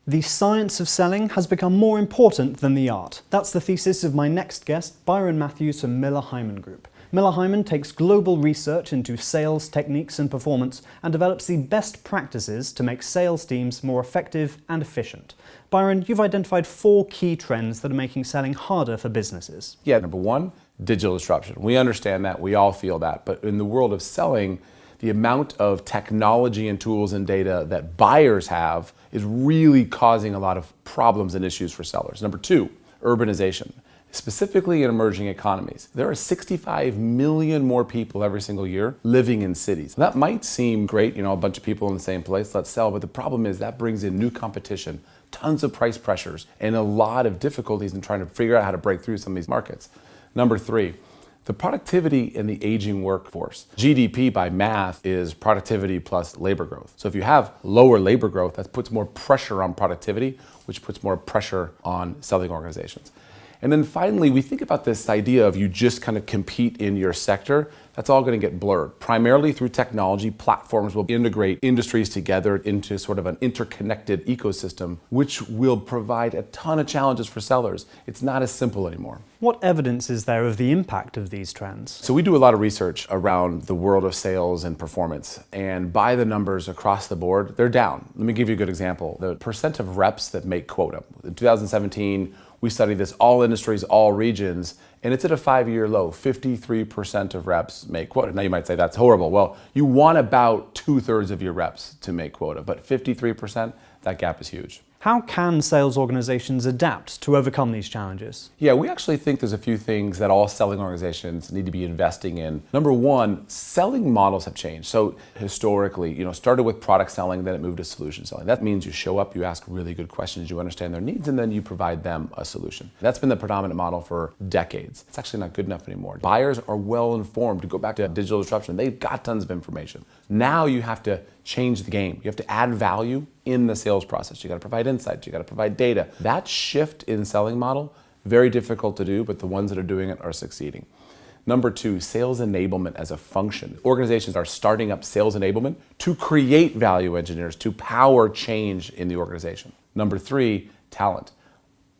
The science of selling has become more important than the art. That's the thesis of my next guest, Byron Matthew from Heiman Group. Heiman takes global research into sales techniques and performance and develops the best practices to make sales teams more effective and efficient. Byron, you've identified 4 key trends that are making selling harder for businesses. Yeah, number 1, digital disruption. We understand that, we all feel that, but in the world of selling, the amount of technology and tools and data that buyers have is really causing a lot of problems and issues for sellers. Number 2, urbanization. Specifically in emerging economies, there are 65 million more people every single year living in cities. That might seem great, a bunch of people in the same place, let's sell, but the problem is that brings in new competition, tons of price pressures, and a lot of difficulties in trying to figure out how to break through some of these markets. Number 3, the productivity in the aging workforce. GDP by math is productivity plus labor growth. So if you have lower labor growth, that puts more pressure on productivity, which puts more pressure on selling organizations. And then finally, we think about this idea of you just kind of compete in your sector. That's all going to get blurred. Primarily through technology, platforms will integrate industries together into sort of an interconnected ecosystem, which will provide a ton of challenges for sellers. It's not as simple anymore. What evidence is there of the impact of these trends? So we do a lot of research around the world of sales and performance, and by the numbers across the board, they're down. Let me give you a good example. The percent of reps that make quota. In 2017, we studied this, all industries, all regions, and it's at a 5-year low. 53% of reps make quota. Now you might say that's horrible. Well, you want about 2/3 of your reps to make quota, but 53%, that gap is huge. How can sales organizations adapt to overcome these challenges? Yeah, we actually think there's a few things that all selling organizations need to be investing in. Number 1, selling models have changed. So historically, started with product selling, then it moved to solution selling. That means you show up, you ask really good questions, you understand their needs, and then you provide them a solution. That's been the predominant model for decades. It's actually not good enough anymore. Buyers are well informed. To go back to digital disruption, they've got tons of information. Now you have to change the game. You have to add value in the sales process. You got to provide insights, you got to provide data. That shift in selling model, very difficult to do, but the ones that are doing it are succeeding. Number 2, sales enablement as a function. Organizations are starting up sales enablement to create value engineers, to power change in the organization. Number 3, talent.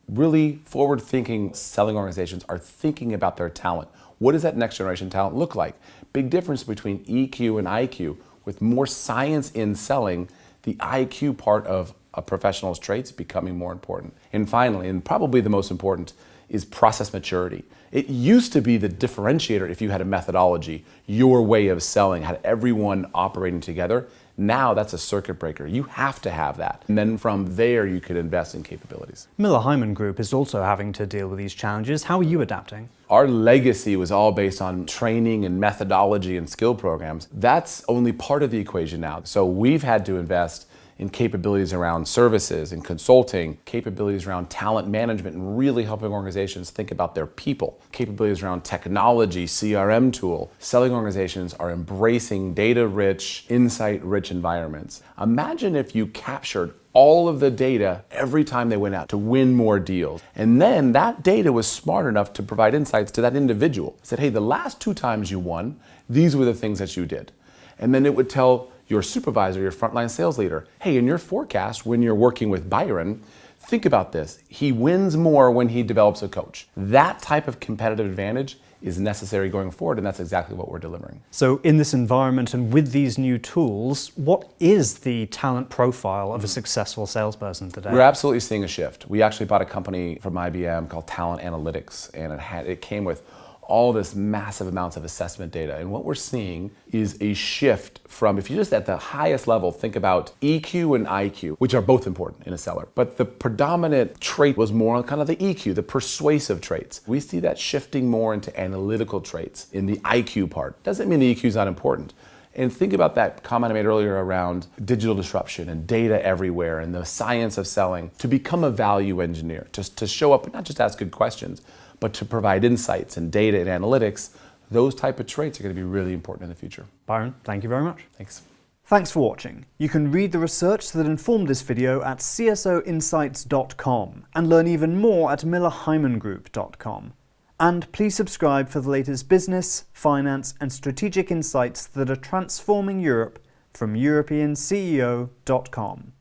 Really forward-thinking selling organizations are thinking about their talent. What does that next generation talent look like? Big difference between EQ and IQ. With more science in selling, the IQ part of a professional's traits becoming more important. And finally, and probably the most important, is process maturity. It used to be the differentiator if you had a methodology, your way of selling, had everyone operating together. Now that's a circuit breaker. You have to have that. And then from there, you could invest in capabilities. Heiman Group is also having to deal with these challenges. How are you adapting? Our legacy was all based on training and methodology and skill programs. That's only part of the equation now. So we've had to invest in capabilities around services and consulting, capabilities around talent management and really helping organizations think about their people, capabilities around technology, CRM tool. Selling organizations are embracing data-rich, insight-rich environments. Imagine if you captured all of the data every time they went out to win more deals. And then that data was smart enough to provide insights to that individual. It said, hey, the last 2 times you won, these were the things that you did. And then it would tell your supervisor, your frontline sales leader, hey, in your forecast, when you're working with Byron, think about this. He wins more when he develops a coach. That type of competitive advantage is necessary going forward, and that's exactly what we're delivering. So in this environment and with these new tools, what is the talent profile of a successful salesperson today? We're absolutely seeing a shift. We actually bought a company from IBM called Talent Analytics, and it came with all this massive amounts of assessment data. And what we're seeing is a shift from, if you just at the highest level think about EQ and IQ, which are both important in a seller, but the predominant trait was more on kind of the EQ, the persuasive traits. We see that shifting more into analytical traits in the IQ part. Doesn't mean the EQ is not important. And think about that comment I made earlier around digital disruption and data everywhere and the science of selling. To become a value engineer, to show up and not just ask good questions, but to provide insights and data and analytics, those type of traits are going to be really important in the future. Byron, thank you very much. Thanks. Thanks for watching. You can read the research that informed this video at csoinsights.com and learn even more at heimanGroup.com. And please subscribe for the latest business, finance, and strategic insights that are transforming Europe from EuropeanCEO.com.